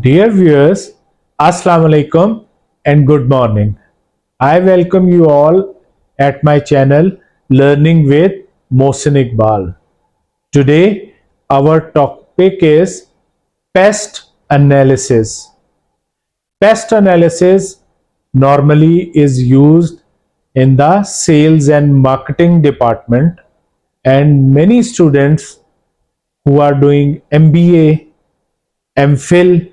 Dear viewers, Assalamu alaikum and good morning. I welcome you all at my channel Learning with Mohsin Iqbal. Today, our topic is pest analysis. Pest analysis normally is used in the sales and marketing department, and many students who are doing MBA, MPhil,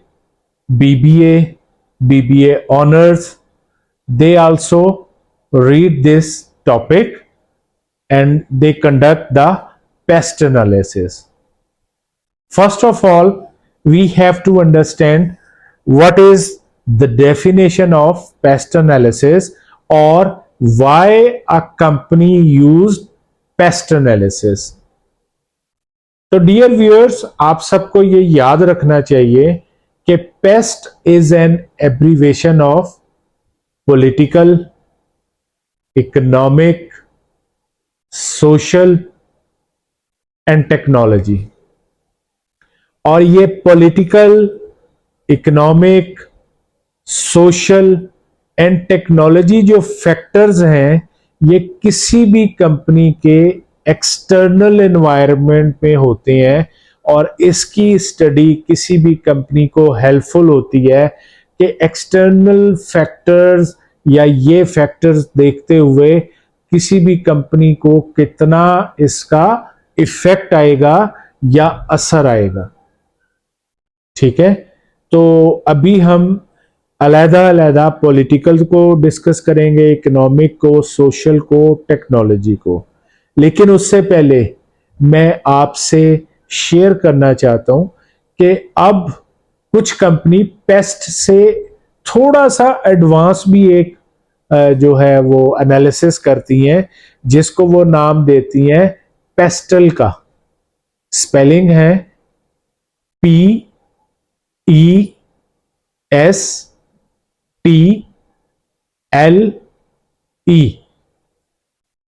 BBA, BBA honors, they also read this topic and they conduct the pest analysis. First of all, we have to understand what is the definition of pest analysis or why a company used pest analysis. तो dear viewers, आप सबको ये याद रखना चाहिए कि paste is an abbreviation of political, economic, social and technology. और ये political, economic, social and technology जो फैक्टर्स हैं, ये किसी भी कंपनी के एक्सटर्नल एनवायरनमेंट में होते हैं और इसकी स्टडी किसी भी कंपनी को हेल्पफुल होती है कि एक्सटर्नल फैक्टर्स या ये फैक्टर्स देखते हुए किसी भी कंपनी को कितना इसका इफेक्ट आएगा या असर आएगा। ठीक है, तो अभी हम अलग-अलग पॉलिटिकल को डिस्कस करेंगे, इकोनॉमिक को, सोशल को, टेक्नोलॉजी को। लेकिन उससे पहले मैं आपसे शेयर करना चाहता हूं कि अब कुछ कंपनी पेस्ट से थोड़ा सा एडवांस भी एक जो है वो एनालिसिस करती हैं, जिसको वो नाम देती हैं पेस्टल का। स्पेलिंग है PESTLE।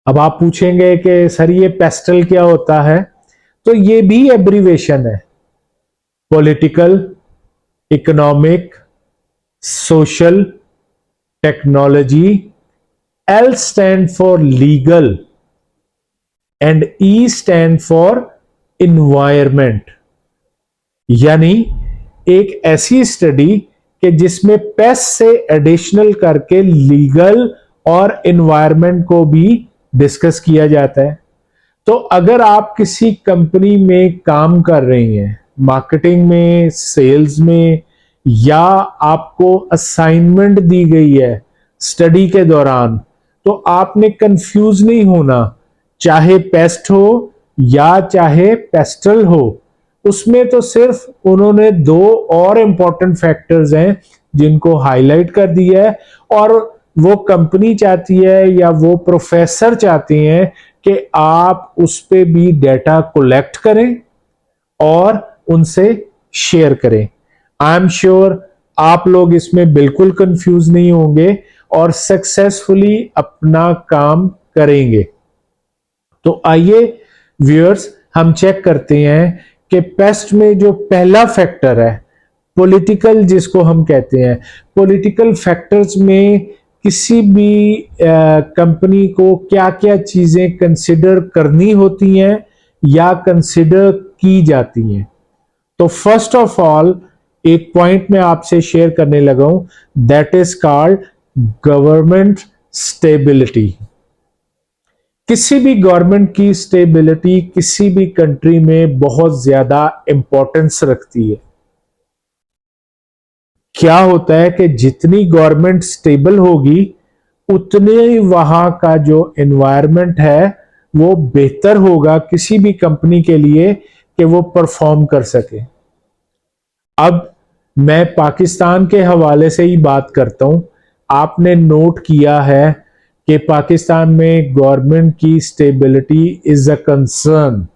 अब आप पूछेंगे कि सर ये पेस्टल क्या होता है, तो ये भी एब्रीवेशन है। Political, economic, social, technology. L stand for legal and E stand for environment. यानी एक ऐसी स्टडी कि जिसमें पेस्ट से एडिशनल करके लीगल और इन्वायरमेंट को भी डिस्कस किया जाता है। तो अगर आप किसी कंपनी में काम कर रही हैं, मार्केटिंग में, सेल्स में, या आपको असाइनमेंट दी गई है स्टडी के दौरान, तो आपने कंफ्यूज नहीं होना। चाहे पेस्ट हो या चाहे पेस्टल हो, उसमें तो सिर्फ उन्होंने दो और इंपॉर्टेंट फैक्टर्स हैं जिनको हाईलाइट कर दिया है, और वो कंपनी चाहती है या वो प्रोफेसर चाहती हैं कि आप उस पे भी डेटा कलेक्ट करें और उनसे शेयर करें। आई एम श्योर आप लोग इसमें बिल्कुल कंफ्यूज नहीं होंगे और सक्सेसफुली अपना काम करेंगे। तो आइए व्यूअर्स, हम चेक करते हैं कि पेस्ट में जो पहला फैक्टर है पॉलिटिकल, जिसको हम कहते हैं, पॉलिटिकल फैक्टर्स में किसी भी कंपनी को क्या क्या चीजें कंसिडर करनी होती हैं या कंसिडर की जाती हैं। तो फर्स्ट ऑफ ऑल एक पॉइंट मैं आपसे शेयर करने लगा हूं, that is called government stability. किसी भी गवर्नमेंट की स्टेबिलिटी किसी भी कंट्री में बहुत ज्यादा इंपॉर्टेंस रखती है। क्या होता है कि जितनी गवर्नमेंट स्टेबल होगी उतने ही वहां का जो एनवायरनमेंट है वो बेहतर होगा किसी भी कंपनी के लिए कि वो परफॉर्म कर सके। अब मैं पाकिस्तान के हवाले से ही बात करता हूं। आपने नोट किया है कि पाकिस्तान में गवर्नमेंट की स्टेबिलिटी इज अ कंसर्न,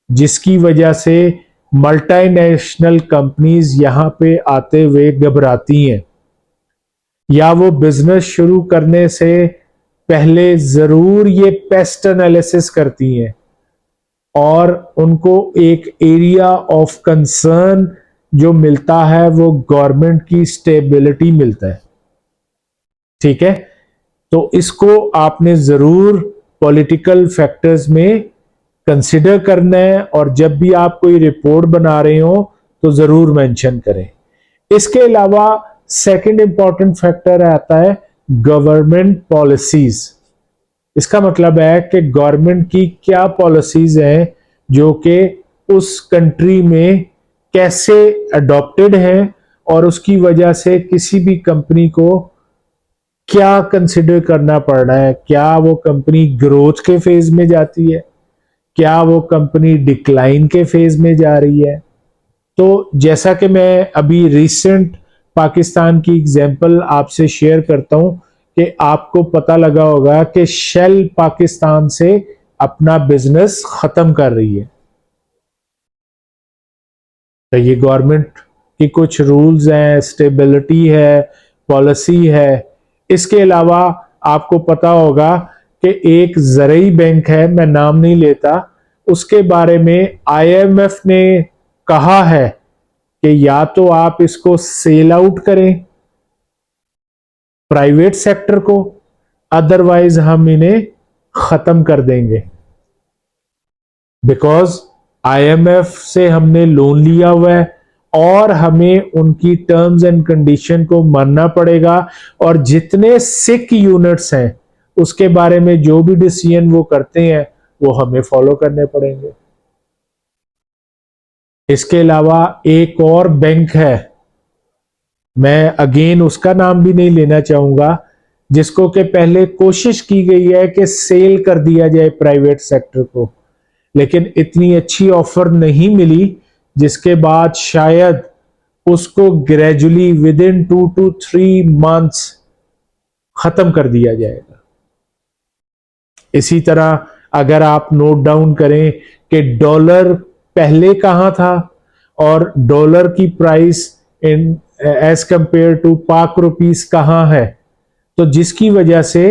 जिसकी वजह से मल्टीनेशनल कंपनीज यहां पे आते हुए घबराती हैं, या वो बिजनेस शुरू करने से पहले जरूर ये पेस्ट एनालिसिस करती हैं और उनको एक एरिया ऑफ कंसर्न जो मिलता है वो गवर्नमेंट की स्टेबिलिटी मिलता है। ठीक है, तो इसको आपने जरूर पॉलिटिकल फैक्टर्स में कंसिडर करना है, और जब भी आप कोई रिपोर्ट बना रहे हो तो जरूर मेंशन करें। इसके अलावा सेकंड इंपॉर्टेंट फैक्टर आता है गवर्नमेंट पॉलिसीज। इसका मतलब है कि गवर्नमेंट की क्या पॉलिसीज हैं जो कि उस कंट्री में कैसे अडॉप्टेड हैं, और उसकी वजह से किसी भी कंपनी को क्या कंसिडर करना पड़ रहा है। क्या वो कंपनी ग्रोथ के फेज में जाती है, क्या वो कंपनी डिक्लाइन के फेज में जा रही है। तो जैसा कि मैं अभी रिसेंट पाकिस्तान की एग्जांपल आपसे शेयर करता हूं कि आपको पता लगा होगा कि शेल पाकिस्तान से अपना बिजनेस खत्म कर रही है। तो ये गवर्नमेंट की कुछ रूल्स हैं, स्टेबिलिटी है, पॉलिसी है। इसके अलावा आपको पता होगा कि एक ज़रई बैंक है, मैं नाम नहीं लेता, उसके बारे में आईएमएफ ने कहा है कि या तो आप इसको सेल आउट करें प्राइवेट सेक्टर को, अदरवाइज हम इन्हें खत्म कर देंगे। बिकॉज आईएमएफ से हमने लोन लिया हुआ है और हमें उनकी टर्म्स एंड कंडीशन को मानना पड़ेगा, और जितने सिक यूनिट्स हैं उसके बारे में जो भी डिसीजन वो करते हैं वो हमें फॉलो करने पड़ेंगे। इसके अलावा एक और बैंक है, मैं अगेन उसका नाम भी नहीं लेना चाहूंगा, जिसको कि पहले कोशिश की गई है कि सेल कर दिया जाए प्राइवेट सेक्टर को, लेकिन इतनी अच्छी ऑफर नहीं मिली, जिसके बाद शायद उसको gradually with in 2 to 3 months खत्म कर दिया जाएगा। इसी तरह अगर आप नोट डाउन करें कि डॉलर पहले कहां था और डॉलर की price in as compare to Pak rupees कहां है, तो जिसकी वजह से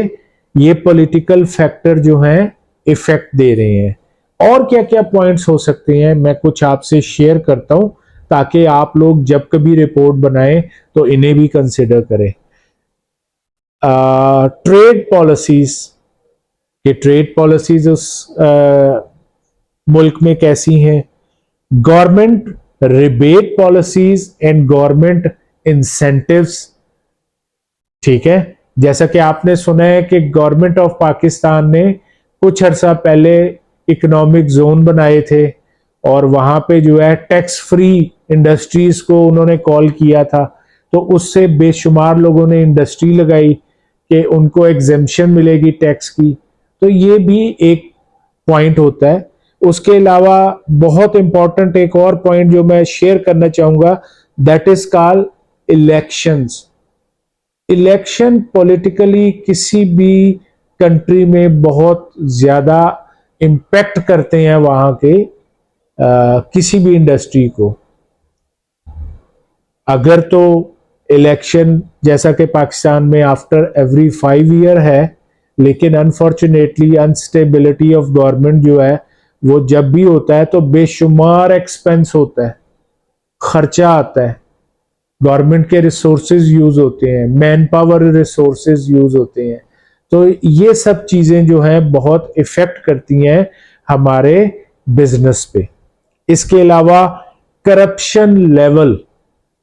ये पॉलिटिकल फैक्टर जो हैं इफेक्ट दे रहे हैं। और क्या क्या पॉइंट्स हो सकते हैं मैं कुछ आपसे शेयर करता हूं, ताकि आप लोग जब कभी रिपोर्ट बनाएं तो इन्हें भी कंसिडर करें। ट्रेड पॉलिसीज, कि ट्रेड पॉलिसीज उस मुल्क में कैसी हैं, government rebate policies and government incentives. ठीक है, जैसा कि आपने सुना है कि गवर्नमेंट ऑफ पाकिस्तान ने कुछ अरसा पहले इकोनॉमिक जोन बनाए थे, और वहां पे जो है टैक्स फ्री इंडस्ट्रीज को उन्होंने कॉल किया था, तो उससे बेशुमार लोगों ने इंडस्ट्री लगाई कि उनको एग्जेम्पशन मिलेगी टैक्स की। तो ये भी एक पॉइंट होता है। उसके अलावा बहुत इंपॉर्टेंट एक और पॉइंट जो मैं शेयर करना चाहूंगा, that is called elections. Election politically किसी भी कंट्री में बहुत ज्यादा इम्पैक्ट करते हैं वहां के किसी भी इंडस्ट्री को। अगर तो इलेक्शन जैसा कि पाकिस्तान में आफ्टर एवरी 5 year है, लेकिन अनफॉर्चुनेटली अनस्टेबिलिटी ऑफ गवर्नमेंट जो है वो जब भी होता है तो बेशुमार एक्सपेंस होता है, खर्चा आता है, गवर्नमेंट के रिसोर्सेज यूज होते हैं, मैन पावर रिसोर्सेज यूज होते हैं। तो ये सब चीजें जो हैं बहुत इफेक्ट करती हैं हमारे बिजनेस पे। इसके अलावा corruption level,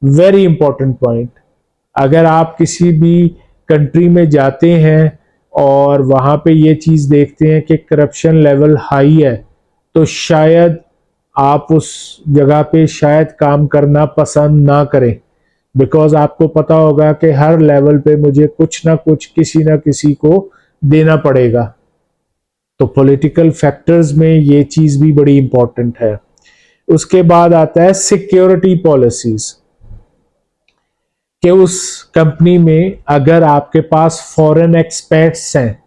very important point. अगर आप किसी भी कंट्री में जाते हैं और वहां पे ये चीज देखते हैं कि करप्शन लेवल हाई है, तो शायद आप उस जगह पे शायद काम करना पसंद ना करें। बिकॉज आपको पता होगा कि हर लेवल पे मुझे कुछ ना कुछ किसी ना किसी को देना पड़ेगा। तो पॉलिटिकल फैक्टर्स में ये चीज भी बड़ी इंपॉर्टेंट है। उसके बाद आता है सिक्योरिटी पॉलिसीज, कि उस कंपनी में अगर आपके पास फॉरेन एक्सपर्ट्स हैं,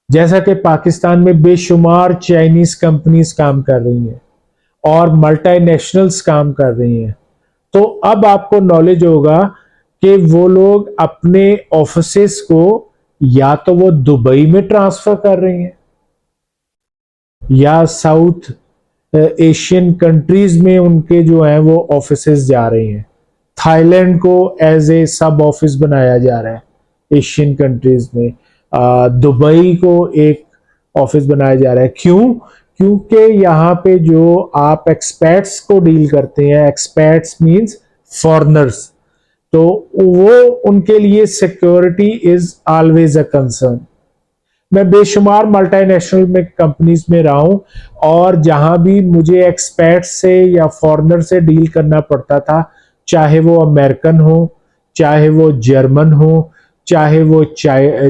जैसा कि पाकिस्तान में बेशुमार चाइनीज कंपनीज काम कर रही हैं और मल्टीनेशनल्स काम कर रही हैं, तो अब आपको नॉलेज होगा कि वो लोग अपने ऑफिसेस को या तो वो दुबई में ट्रांसफर कर रही हैं, या साउथ एशियन कंट्रीज में उनके जो हैं वो ऑफिसेज जा रहे हैं। थाईलैंड को एज ए सब ऑफिस बनाया जा रहा है एशियन कंट्रीज में। दुबई को एक ऑफिस बनाया जा रहा है। क्यों? क्योंकि यहाँ पे जो आप एक्सपर्ट्स को डील करते हैं, एक्सपर्ट्स मींस फॉरेनर्स, तो वो उनके लिए security is always a concern. मैं बेशुमार मल्टीनेशनल में कंपनीज में रहा हूं और जहां भी मुझे एक्सपर्ट से या फॉरेनर से डील करना पड़ता था, चाहे वो अमेरिकन हो, चाहे वो जर्मन हो, चाहे वो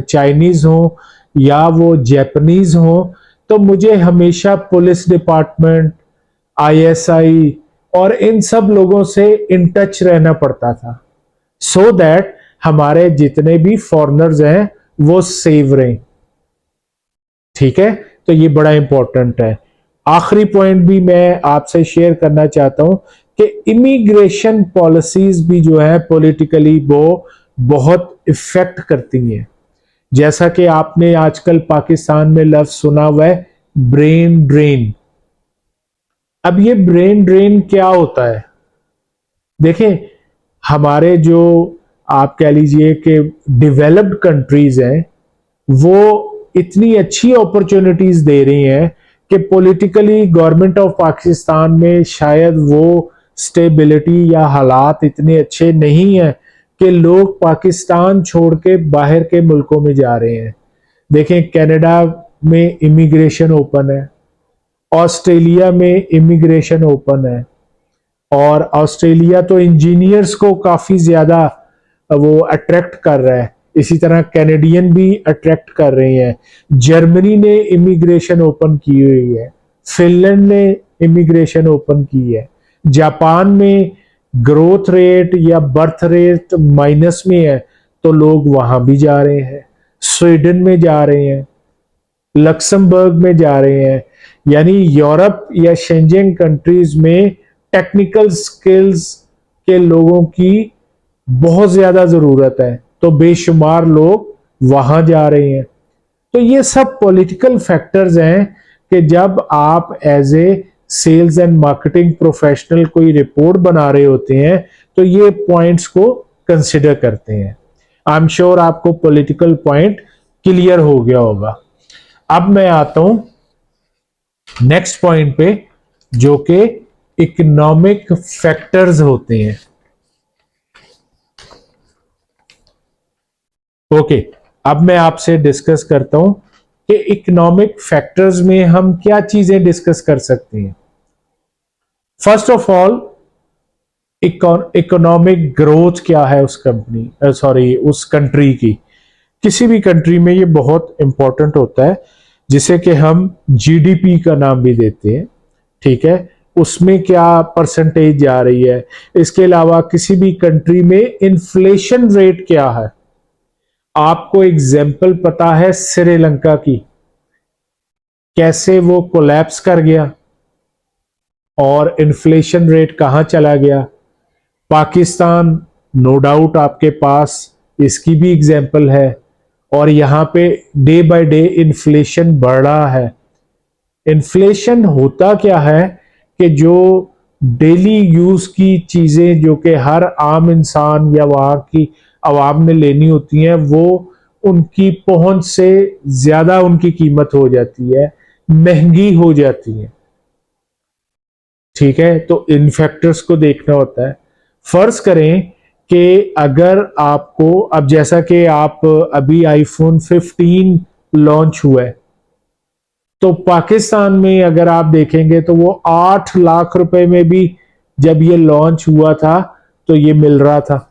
चाइनीज हो या वो जापानीज हो, तो मुझे हमेशा पुलिस डिपार्टमेंट, आईएसआई और इन सब लोगों से इन टच रहना पड़ता था, सो दैट हमारे जितने भी फॉरेनर्स हैं वो सेव रहें। ठीक है, तो ये बड़ा इंपॉर्टेंट है। आखिरी पॉइंट भी मैं आपसे शेयर करना चाहता हूं कि इमिग्रेशन पॉलिसीज भी जो है पॉलिटिकली वो बहुत इफेक्ट करती हैं। जैसा कि आपने आजकल पाकिस्तान में लफ्ज सुना हुआ है ब्रेन ड्रेन। अब ये ब्रेन ड्रेन क्या होता है? देखें, हमारे जो आप कह लीजिए कि डेवलप्ड कंट्रीज हैं वो इतनी अच्छी अपॉर्चुनिटीज दे रही हैं कि पॉलिटिकली गवर्नमेंट ऑफ पाकिस्तान में शायद वो स्टेबिलिटी या हालात इतने अच्छे नहीं हैं कि लोग पाकिस्तान छोड़ के बाहर के मुल्कों में जा रहे हैं। देखें, कनाडा में इमिग्रेशन ओपन है, ऑस्ट्रेलिया में इमिग्रेशन ओपन है, और ऑस्ट्रेलिया तो इंजीनियर्स को काफी ज्यादा वो अट्रैक्ट कर रहा है। इसी तरह कैनेडियन भी अट्रैक्ट कर रहे हैं। जर्मनी ने इमिग्रेशन ओपन की हुई है, फिनलैंड ने इमिग्रेशन ओपन की है, जापान में ग्रोथ रेट या बर्थ रेट माइनस में है तो लोग वहां भी जा रहे हैं, स्वीडन में जा रहे हैं, लक्समबर्ग में जा रहे हैं। यानी यूरोप या शेंजन कंट्रीज में टेक्निकल स्किल्स के लोगों की बहुत ज्यादा जरूरत है, तो बेशुमार लोग वहां जा रहे हैं। तो ये सब पॉलिटिकल फैक्टर्स हैं कि जब आप as a sales and marketing professional कोई रिपोर्ट बना रहे होते हैं तो ये पॉइंट्स को कंसिडर करते हैं। आई एम श्योर आपको पॉलिटिकल पॉइंट क्लियर हो गया होगा। अब मैं आता हूं नेक्स्ट पॉइंट पे, जो कि इकोनॉमिक फैक्टर्स होते हैं। ओके, अब मैं आपसे डिस्कस करता हूं कि इकोनॉमिक फैक्टर्स में हम क्या चीजें डिस्कस कर सकते हैं। First of all, economic growth क्या है उस उस कंट्री की। किसी भी कंट्री में ये बहुत इंपॉर्टेंट होता है, जिसे कि हम जीडीपी का नाम भी देते हैं। ठीक है, उसमें क्या परसेंटेज जा रही है। इसके अलावा किसी भी कंट्री में इन्फ्लेशन रेट क्या है। आपको एग्जाम्पल पता है श्रीलंका की, कैसे वो कोलैप्स कर गया और इन्फ्लेशन रेट कहां चला गया। पाकिस्तान नो डाउट आपके पास इसकी भी एग्जाम्पल है, और यहां पे डे बाय डे इन्फ्लेशन बढ़ रहा है। इन्फ्लेशन होता क्या है कि जो डेली यूज की चीजें जो कि हर आम इंसान या वहां की आवाम ने लेनी होती हैं, वो उनकी पहुंच से ज्यादा उनकी कीमत हो जाती है, महंगी हो जाती है। ठीक है, तो इन फैक्टर्स को देखना होता है। फर्ज करें कि अगर आपको, अब जैसा कि आप अभी आईफोन 15 लॉन्च हुआ है, तो पाकिस्तान में अगर आप देखेंगे तो वो 8 लाख रुपए में भी जब ये लॉन्च हुआ था तो ये मिल रहा था।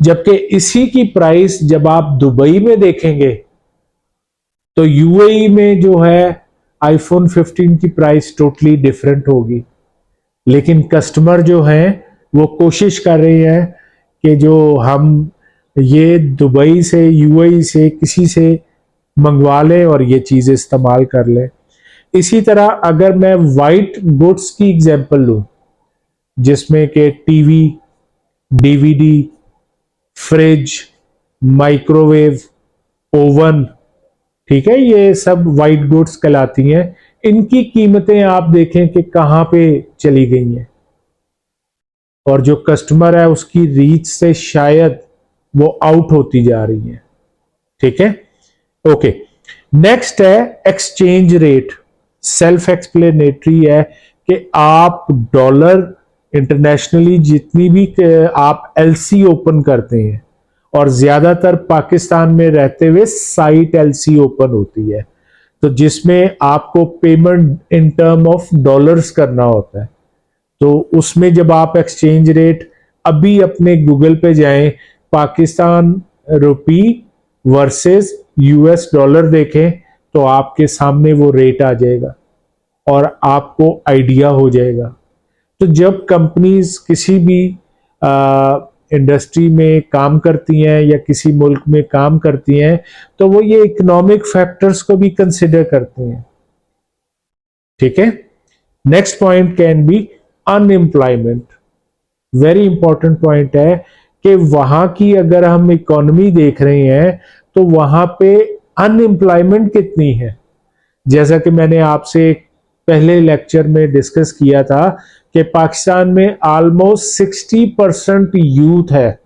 जबकि इसी की प्राइस जब आप दुबई में देखेंगे तो यूएई में जो है आईफोन 15 की प्राइस टोटली डिफरेंट होगी। लेकिन कस्टमर जो हैं वो कोशिश कर रहे हैं कि जो हम ये दुबई से, यूएई से, किसी से मंगवा लें और ये चीज इस्तेमाल कर लें। इसी तरह अगर मैं वाइट गुड्स की एग्जांपल लूं, जिसमें कि TV, DVD, fridge, microwave, oven, ठीक है, ये सब वाइट गुड्स कहलाती हैं। इनकी कीमतें आप देखें कि कहां पे चली गई हैं, और जो कस्टमर है उसकी रीच से शायद वो आउट होती जा रही है। ठीक है, ओके। नेक्स्ट है एक्सचेंज रेट। सेल्फ एक्सप्लेनेटरी है कि आप डॉलर इंटरनेशनली जितनी भी आप एलसी ओपन करते हैं, और ज्यादातर पाकिस्तान में रहते हुए साइट एलसी ओपन होती है, तो जिसमें आपको payment in term of dollars करना होता है। तो उसमें जब आप एक्सचेंज रेट अभी अपने गूगल पे जाएं, पाकिस्तान रुपी वर्सेस यूएस डॉलर देखें, तो आपके सामने वो रेट आ जाएगा और आपको आइडिया हो जाएगा। तो जब कंपनीज किसी भी इंडस्ट्री में काम करती हैं या किसी मुल्क में काम करती हैं, तो वो ये इकोनॉमिक फैक्टर्स को भी कंसिडर करती हैं। ठीक है, next point can be unemployment. Very important point है कि वहां की अगर हम इकोनॉमी देख रहे हैं तो वहां पे अनएम्प्लॉयमेंट कितनी है। जैसा कि मैंने आपसे पहले लेक्चर में डिस्कस किया था कि पाकिस्तान में ऑलमोस्ट 60% यूथ है,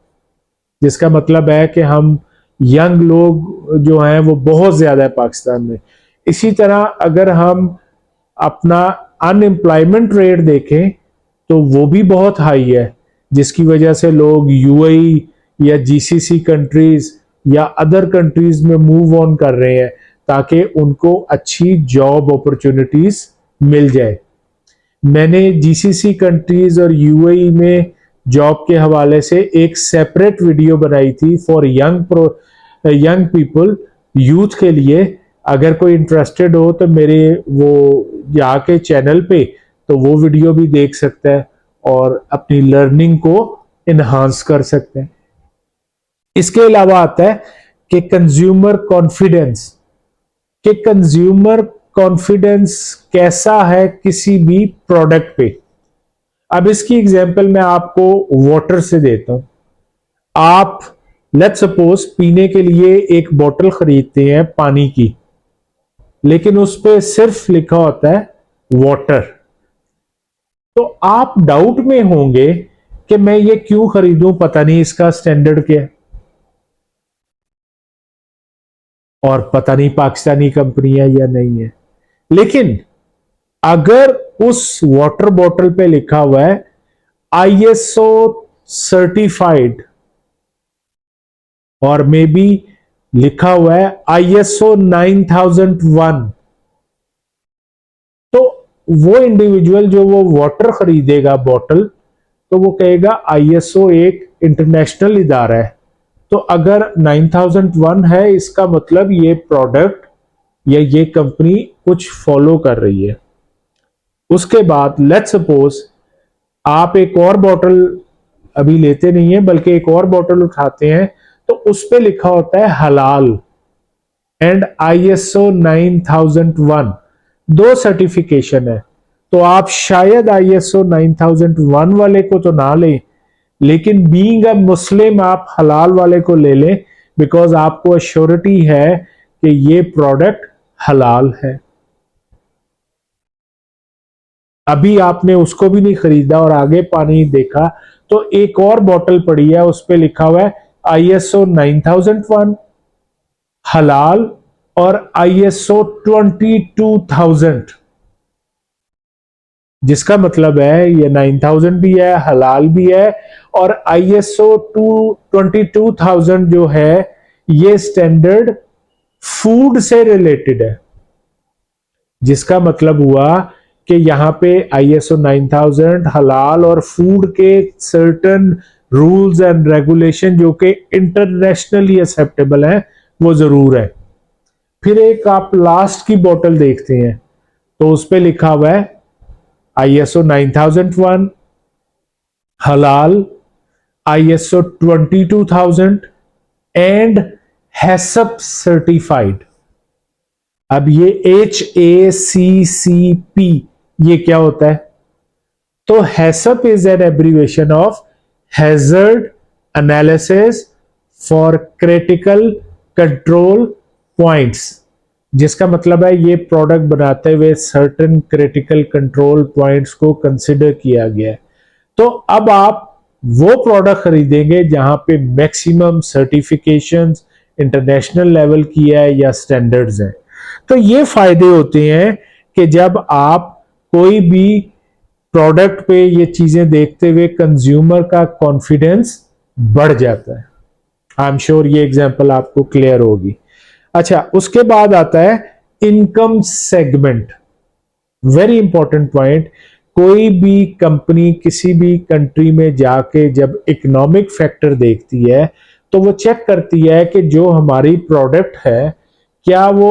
जिसका मतलब है कि हम यंग लोग जो हैं वो बहुत ज्यादा है पाकिस्तान में। इसी तरह अगर हम अपना अनएम्प्लॉयमेंट रेट देखें तो वो भी बहुत हाई है, जिसकी वजह से लोग यूएई या जीसीसी कंट्रीज या अदर कंट्रीज में मूव ऑन कर रहे हैं ताकि उनको अच्छी जॉब अपॉर्चुनिटीज मिल जाए। मैंने जीसीसी कंट्रीज और यूएई में जॉब के हवाले से एक सेपरेट वीडियो बनाई थी फॉर यंग पीपल, यूथ के लिए। अगर कोई इंटरेस्टेड हो तो मेरे वो जाके चैनल पे तो वो वीडियो भी देख सकता है और अपनी लर्निंग को इन्हांस कर सकते हैं। इसके अलावा आता है कि कंज्यूमर कॉन्फिडेंस, कि कंज्यूमर कॉन्फिडेंस कैसा है किसी भी प्रोडक्ट पे। अब इसकी एग्जांपल मैं आपको वाटर से देता हूं। आप लेट्स सपोज पीने के लिए एक बोतल खरीदते हैं पानी की, लेकिन उस पे सिर्फ लिखा होता है वाटर, तो आप डाउट में होंगे कि मैं ये क्यों खरीदूं, पता नहीं इसका स्टैंडर्ड क्या है, और पता नहीं पाकिस्तानी कंपनी है या नहीं है। लेकिन अगर उस वाटर बॉटल पे लिखा हुआ है आईएसओ सर्टिफाइड, और मे बी लिखा हुआ है आईएसओ 9001, तो वो इंडिविजुअल जो वो वाटर खरीदेगा बॉटल, तो वो कहेगा आईएसओ एक इंटरनेशनल इदारा है, तो अगर 9001 है इसका मतलब ये प्रोडक्ट या ये कंपनी कुछ फॉलो कर रही है। उसके बाद लेट्स सपोज आप एक और बॉटल अभी लेते नहीं है बल्कि एक और बॉटल उठाते हैं, तो उस पे लिखा होता है हलाल एंड आईएसओ 9001, दो सर्टिफिकेशन है। तो आप शायद आईएसओ 9001 वाले को तो ना लें, लेकिन बीइंग अ मुस्लिम आप हलाल वाले को ले लें, बिकॉज आपको अश्योरिटी है कि ये प्रोडक्ट हलाल है। अभी आपने उसको भी नहीं खरीदा और आगे पानी देखा तो एक और बोतल पड़ी है, उस पर लिखा हुआ है आईएसओ 9001 हलाल और आईएसओ 22000, जिसका मतलब है ये 9000 भी है, हलाल भी है, और आईएसओ 22000 जो है ये स्टैंडर्ड फूड से रिलेटेड है, जिसका मतलब हुआ कि यहां पे आईएसओ 9000 हलाल और फूड के सर्टन रूल्स एंड रेगुलेशन जो कि इंटरनेशनली एक्सेप्टेबल है वो जरूर है। फिर एक आप लास्ट की बोतल देखते हैं तो उस पे लिखा हुआ है आईएसओ 9001 हलाल, आईएसओ 22000 एंड हैसअप सर्टिफाइड। अब ये HACCP ये क्या होता है? तो HACCP is an abbreviation of hazard analysis for critical control points. जिसका मतलब है ये प्रोडक्ट बनाते हुए सर्टेन क्रिटिकल कंट्रोल पॉइंट्स को कंसिडर किया गया है। तो अब आप वो प्रोडक्ट खरीदेंगे जहां पे मैक्सिमम सर्टिफिकेशंस इंटरनेशनल लेवल की है या स्टैंडर्ड्स हैं। तो ये फायदे होते हैं कि जब आप कोई भी प्रोडक्ट पे ये चीजें देखते हुए कंज्यूमर का कॉन्फिडेंस बढ़ जाता है। आई एम श्योर ये एग्जांपल आपको क्लियर होगी। अच्छा, उसके बाद आता है income segment. Very important point. कोई भी कंपनी किसी भी कंट्री में जाके जब इकोनॉमिक फैक्टर देखती है तो वो चेक करती है कि जो हमारी प्रोडक्ट है क्या वो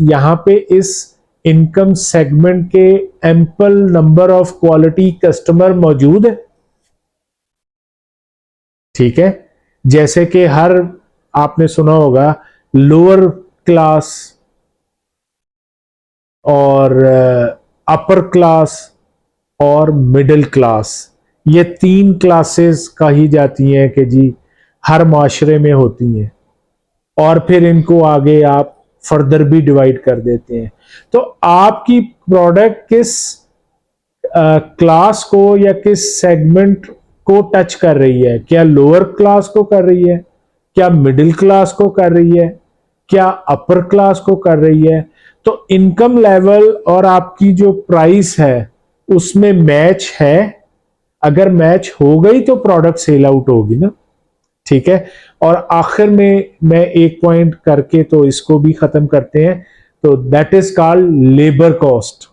यहां पे इस इनकम सेगमेंट के ample number of quality customer मौजूद है। ठीक है, जैसे कि हर आपने सुना होगा लोअर क्लास और अपर क्लास और मिडिल क्लास, ये 3 क्लासेस कही जाती हैं कि जी हर माशरे में होती हैं, और फिर इनको आगे आप फर्दर भी डिवाइड कर देते हैं। तो आपकी प्रोडक्ट किस क्लास को या किस सेगमेंट को टच कर रही है? क्या लोअर क्लास को कर रही है, क्या मिडिल क्लास को कर रही है, क्या अपर क्लास को कर रही है? तो इनकम लेवल और आपकी जो प्राइस है उसमें मैच है। अगर मैच हो गई तो प्रोडक्ट सेल आउट होगी ना। ठीक है, और आखिर में मैं एक पॉइंट करके तो इसको भी खत्म करते हैं। तो that is called labour cost.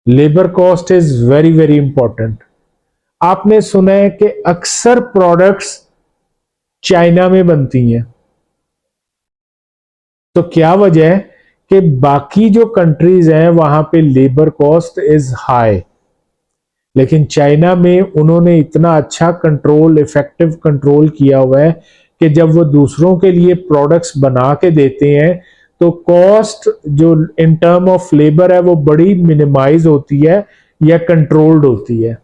Labour cost is very very important. आपने सुना है कि अक्सर प्रोडक्ट्स चाइना में बनती हैं। तो क्या वजह है कि बाकी जो कंट्रीज हैं वहां पे लेबर कॉस्ट इज हाई, लेकिन चाइना में उन्होंने इतना अच्छा कंट्रोल, इफेक्टिव कंट्रोल किया हुआ है कि जब वो दूसरों के लिए प्रोडक्ट्स बना के देते हैं तो कॉस्ट जो इन टर्म ऑफ लेबर है वो बड़ी मिनिमाइज होती है या कंट्रोल्ड होती है।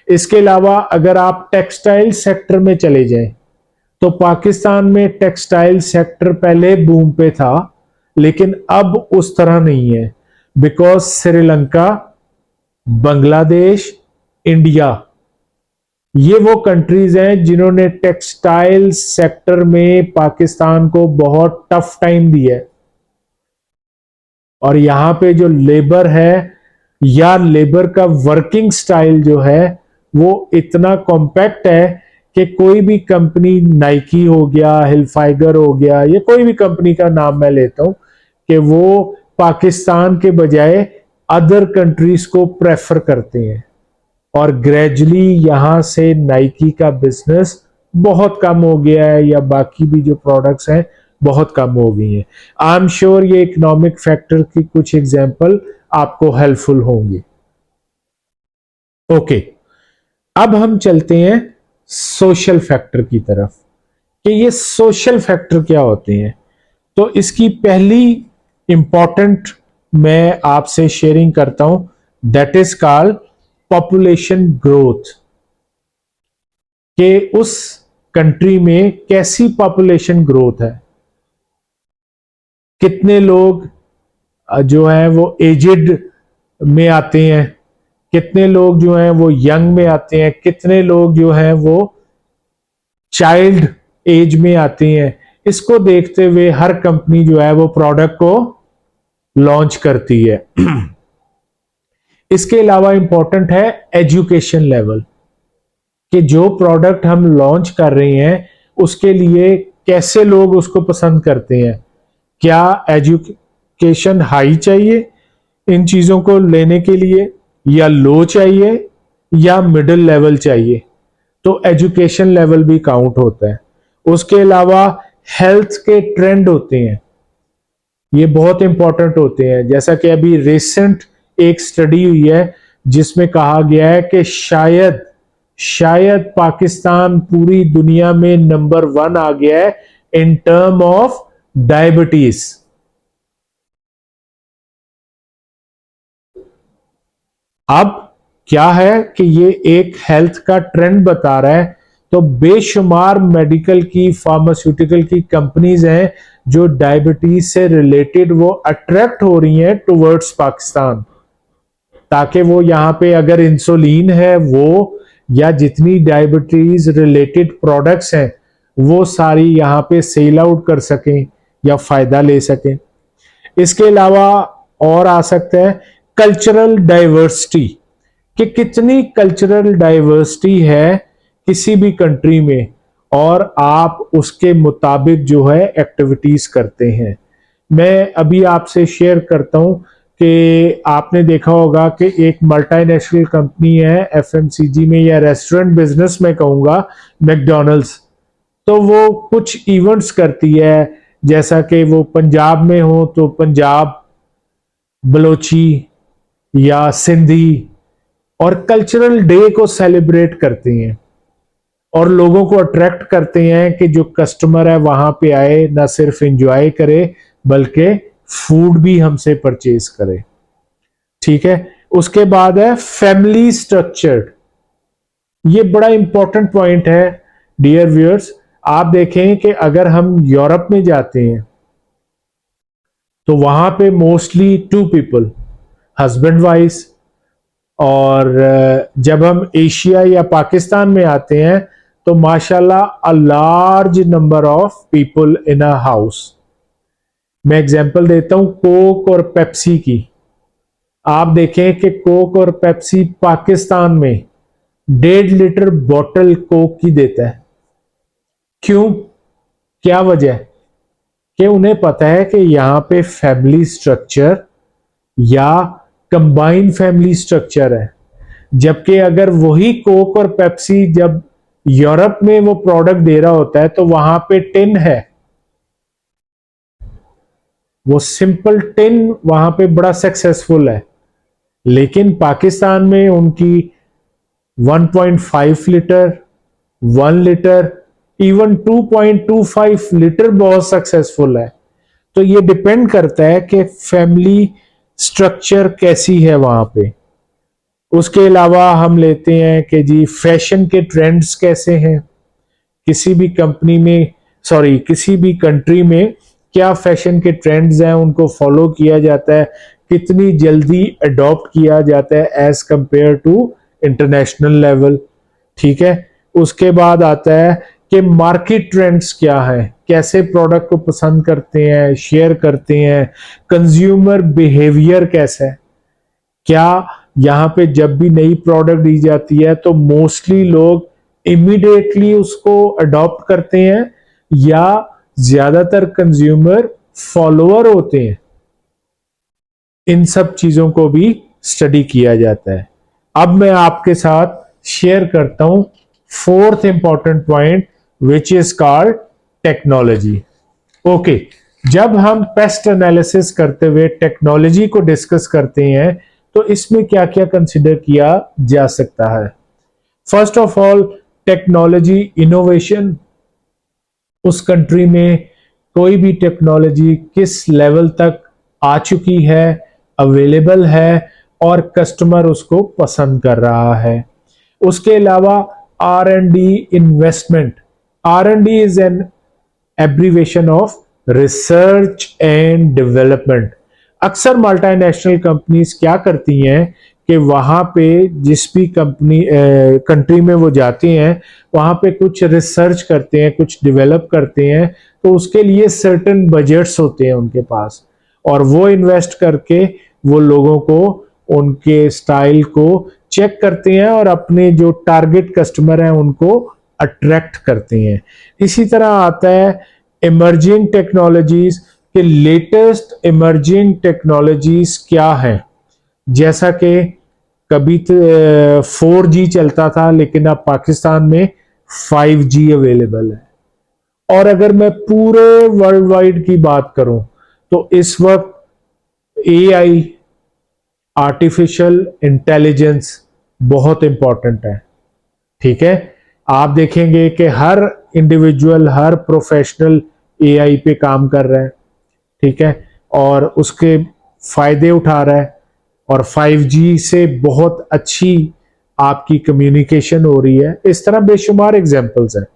इसके अलावा अगर आप टेक्सटाइल सेक्टर में चले जाएं तो पाकिस्तान में टेक्सटाइल सेक्टर पहले बूम पे था, लेकिन अब उस तरह नहीं है, बिकॉज श्रीलंका, बांग्लादेश, इंडिया, ये वो कंट्रीज हैं जिन्होंने टेक्सटाइल सेक्टर में पाकिस्तान को बहुत टफ टाइम दिया है। और यहां पे जो लेबर है या लेबर का वर्किंग स्टाइल जो है वो इतना कॉम्पैक्ट है कि कोई भी कंपनी, नाइकी हो गया, हिलफाइगर हो गया, या कोई भी कंपनी का नाम मैं लेता हूं, कि वो पाकिस्तान के बजाय अदर कंट्रीज को प्रेफर करते हैं। और ग्रेजुअली यहां से नाइकी का बिजनेस बहुत कम हो गया है, या बाकी भी जो प्रोडक्ट्स हैं बहुत कम हो गई हैं। आई एम श्योर ये इकोनॉमिक फैक्टर की कुछ एग्जांपल आपको हेल्पफुल होंगे। ओके, अब हम चलते हैं सोशल फैक्टर की तरफ कि ये सोशल फैक्टर क्या होते हैं। तो इसकी पहली इंपॉर्टेंट मैं आपसे शेयरिंग करता हूं, that is called population growth. कि उस कंट्री में कैसी पॉपुलेशन ग्रोथ है, कितने लोग जो हैं वो एजेड में आते हैं, कितने लोग जो हैं वो यंग में आते हैं, कितने लोग जो हैं वो चाइल्ड एज में आते हैं। इसको देखते हुए हर कंपनी जो है वो प्रोडक्ट को लॉन्च करती है। इसके अलावा इंपॉर्टेंट है एजुकेशन लेवल, कि जो प्रोडक्ट हम लॉन्च कर रहे हैं उसके लिए कैसे लोग उसको पसंद करते हैं। क्या एजुकेशन हाई चाहिए इन चीजों को लेने के लिए, या लो चाहिए, या मिडिल लेवल चाहिए? तो एजुकेशन लेवल भी काउंट होता है। उसके अलावा हेल्थ के ट्रेंड होते हैं, ये बहुत इंपॉर्टेंट होते हैं। जैसा कि अभी रिसेंट एक स्टडी हुई है जिसमें कहा गया है कि शायद पाकिस्तान पूरी दुनिया में नंबर 1 आ गया है इन टर्म ऑफ डायबिटीज। अब क्या है कि ये एक हेल्थ का ट्रेंड बता रहा है। तो बेशुमार मेडिकल की, फार्मास्यूटिकल की कंपनीज हैं जो डायबिटीज से रिलेटेड वो अट्रैक्ट हो रही हैं टुवर्ड्स पाकिस्तान, ताकि वो यहाँ पे अगर इंसुलिन है वो या जितनी डायबिटीज रिलेटेड प्रोडक्ट्स हैं वो सारी यहाँ पे सेल आउट कर सकें या फायदा ले सकें। इसके अलावा और आ सकता है कल्चरल डाइवर्सिटी, कि कितनी कल्चरल डाइवर्सिटी है किसी भी कंट्री में और आप उसके मुताबिक जो है एक्टिविटीज करते हैं। मैं अभी आपसे शेयर करता हूं कि आपने देखा होगा कि एक मल्टीनेशनल कंपनी है एफएमसीजी में या रेस्टोरेंट बिजनेस में कहूंगा, मैकडॉनल्ड्स। तो वो कुछ इवेंट्स करती है, जैसा कि वो पंजाब में हो तो पंजाब बलोची या सिंधी, और कल्चरल डे को सेलिब्रेट करती हैं और लोगों को अट्रैक्ट करते हैं कि जो कस्टमर है वहां पे आए, ना सिर्फ एंजॉय करे बल्कि फूड भी हमसे परचेज करे। ठीक है। उसके बाद है फैमिली स्ट्रक्चर्ड। ये बड़ा इंपॉर्टेंट पॉइंट है डियर व्यूअर्स। आप देखें कि अगर हम यूरोप में जाते हैं तो वहां पे मोस्टली 2 पीपल, हस्बैंड वाइफ, और जब हम एशिया या पाकिस्तान में आते हैं तो माशाल्लाह a large number of people in a house. मैं एग्जांपल देता हूं कोक और पेप्सी की। आप देखें कि कोक और पेप्सी पाकिस्तान में 1.5 लीटर बोतल कोक की देता है। क्यों? क्या वजह? कि उन्हें पता है कि यहां पे फैमिली स्ट्रक्चर या कंबाइंड फैमिली स्ट्रक्चर है। जबकि अगर वही कोक और पेप्सी जब यूरोप में वो प्रोडक्ट दे रहा होता है तो वहां पे टिन है, वो सिंपल टिन वहां पे बड़ा सक्सेसफुल है। लेकिन पाकिस्तान में उनकी 1.5 लीटर, 1 लीटर, इवन 2.25 लीटर बहुत सक्सेसफुल है। तो ये डिपेंड करता है कि फैमिली स्ट्रक्चर कैसी है वहां पे। उसके अलावा हम लेते हैं कि जी फैशन के ट्रेंड्स कैसे हैं, किसी भी कंपनी में किसी भी कंट्री में क्या फैशन के ट्रेंड्स हैं, उनको फॉलो किया जाता है, कितनी जल्दी अडॉप्ट किया जाता है as compare to international level. ठीक है। उसके बाद आता है कि मार्केट ट्रेंड्स क्या है, कैसे प्रोडक्ट को पसंद करते हैं, शेयर करते हैं, कंज्यूमर बिहेवियर कैसा है। क्या यहाँ पे जब भी नई प्रोडक्ट दी जाती है तो मोस्टली लोग इमीडिएटली उसको अडॉप्ट करते हैं या ज्यादातर कंज्यूमर फॉलोअर होते हैं। इन सब चीजों को भी स्टडी किया जाता है। अब मैं आपके साथ शेयर करता हूं 4th important point which is called technology. Okay, जब हम पेस्ट एनालिसिस करते हुए टेक्नोलॉजी को डिस्कस करते हैं तो इसमें क्या क्या कंसिडर किया जा सकता है। First of all technology innovation. उस कंट्री में कोई भी टेक्नोलॉजी किस लेवल तक आ चुकी है, अवेलेबल है और कस्टमर उसको पसंद कर रहा है। उसके अलावा R&D investment. R&D is an abbreviation of research and development. अक्सर मल्टीनेशनल कंपनीज क्या करती हैं कि वहां पे जिस भी कंट्री में वो जाते हैं वहां पे कुछ रिसर्च करते हैं, कुछ डेवलप करते हैं, तो उसके लिए सर्टेन बजट्स होते हैं उनके पास, और वो इन्वेस्ट करके वो लोगों को उनके स्टाइल को चेक करते हैं और अपने जो टारगेट कस्टमर हैं उनको अट्रैक्ट करते हैं। इसी तरह आता है इमर्जिंग टेक्नोलॉजीज के लेटेस्ट इमर्जिंग टेक्नोलॉजीज क्या है। जैसा कि कभी 4G चलता था लेकिन अब पाकिस्तान में 5G अवेलेबल है। और अगर मैं पूरे वर्ल्ड वाइड की बात करूं तो इस वक्त AI, आर्टिफिशियल इंटेलिजेंस बहुत इंपॉर्टेंट है। ठीक है। आप देखेंगे कि हर इंडिविजुअल, हर प्रोफेशनल AI पे काम कर रहा है। ठीक है। और उसके फायदे उठा रहा है और 5G से बहुत अच्छी आपकी कम्युनिकेशन हो रही है। इस तरह बेशुमार एग्जांपल्स हैं।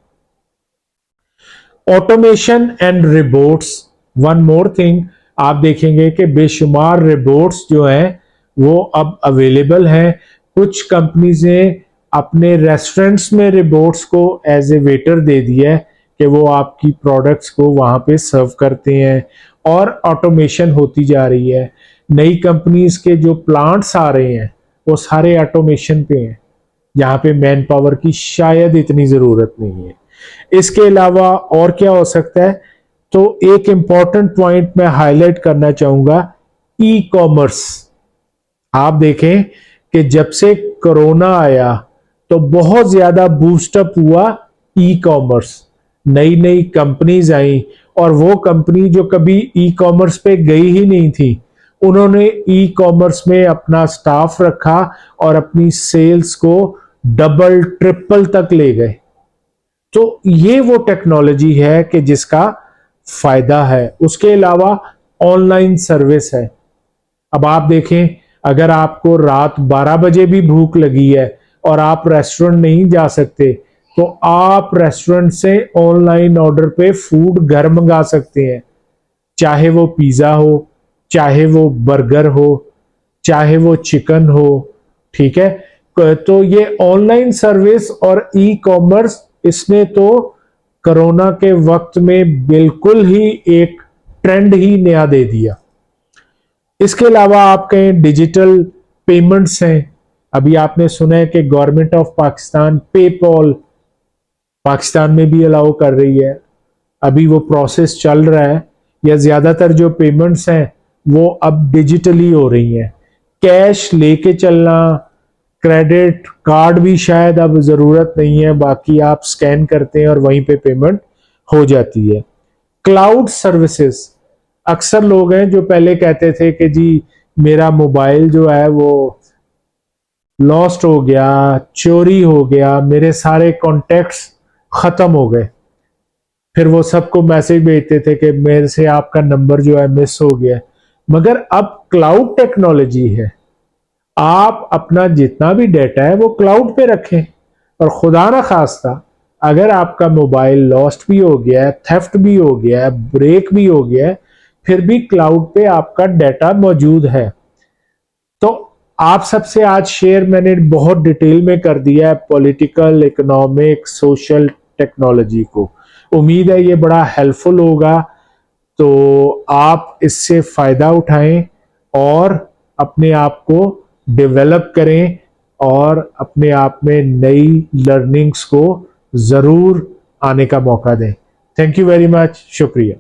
Automation and robots one more thing, आप देखेंगे कि बेशुमार रोबोट्स जो हैं वो अब अवेलेबल हैं। कुछ कंपनीज ने अपने रेस्टोरेंट्स में रोबोट्स को एज ए वेटर दे दिया है कि वो आपकी प्रोडक्ट्स को वहां पे सर्व करते हैं, और ऑटोमेशन होती जा रही है। नई कंपनीज के जो प्लांट्स आ रहे हैं वो सारे ऑटोमेशन पे हैं, यहाँ पे मैन पावर की शायद इतनी जरूरत नहीं है। इसके अलावा और क्या हो सकता है, तो एक इंपॉर्टेंट पॉइंट मैं हाईलाइट करना चाहूंगा, ई कॉमर्स। आप देखें कि जब से कोरोना आया तो बहुत ज्यादा बूस्टअप हुआ ई कॉमर्स, नई नई कंपनीज आई, और वो कंपनी जो कभी ई कॉमर्स पे गई ही नहीं थी, उन्होंने ई कॉमर्स में अपना स्टाफ रखा और अपनी सेल्स को डबल ट्रिपल तक ले गए। तो ये वो टेक्नोलॉजी है कि जिसका फायदा है। उसके अलावा ऑनलाइन सर्विस है। अब आप देखें, अगर आपको रात 12 बजे भी भूख लगी है और आप रेस्टोरेंट नहीं जा सकते, तो आप रेस्टोरेंट से ऑनलाइन ऑर्डर पे फूड घर मंगा सकते हैं, चाहे वो पिज्जा हो, चाहे वो बर्गर हो, चाहे वो चिकन हो। ठीक है, तो ये ऑनलाइन सर्विस और ई कॉमर्स, इसने तो कोरोना के वक्त में बिल्कुल ही एक ट्रेंड ही नया दे दिया। इसके अलावा आप कहें डिजिटल पेमेंट्स हैं। अभी आपने सुना है कि government of Pakistan PayPal Pakistan में भी अलाउ कर रही है। अभी वो प्रोसेस चल रहा है, या ज्यादातर जो पेमेंट्स हैं वो अब डिजिटली हो रही हैं। कैश लेके चलना, क्रेडिट कार्ड भी शायद अब जरूरत नहीं है, बाकी आप स्कैन करते हैं और वहीं पे पेमेंट हो जाती है। क्लाउड सर्विसेज, अक्सर लोग हैं जो पहले कहते थे कि जी मेरा मोबाइल जो है वो लॉस्ट हो गया, चोरी हो गया, मेरे सारे कॉन्टेक्ट्स खत्म हो गए, फिर वो सबको मैसेज भेजते थे कि मेरे से आपका नंबर जो है मिस हो गया। मगर अब क्लाउड टेक्नोलॉजी है, आप अपना जितना भी डेटा है वो क्लाउड पे रखें, और खुदा ना खास्ता अगर आपका मोबाइल लॉस्ट भी हो गया है, थेफ्ट भी हो गया है, ब्रेक भी हो गया है, फिर भी क्लाउड पे आपका डेटा मौजूद है। तो आप सबसे आज शेयर मैंने बहुत डिटेल में कर दिया है पॉलिटिकल, इकोनॉमिक, सोशल टेक्नोलॉजी को। उम्मीद है ये बड़ा हेल्पफुल होगा, तो आप इससे फायदा उठाएं और अपने आप को डेवलप करें, और अपने आप में नई लर्निंग्स को जरूर आने का मौका दें। थैंक यू वेरी मच, शुक्रिया।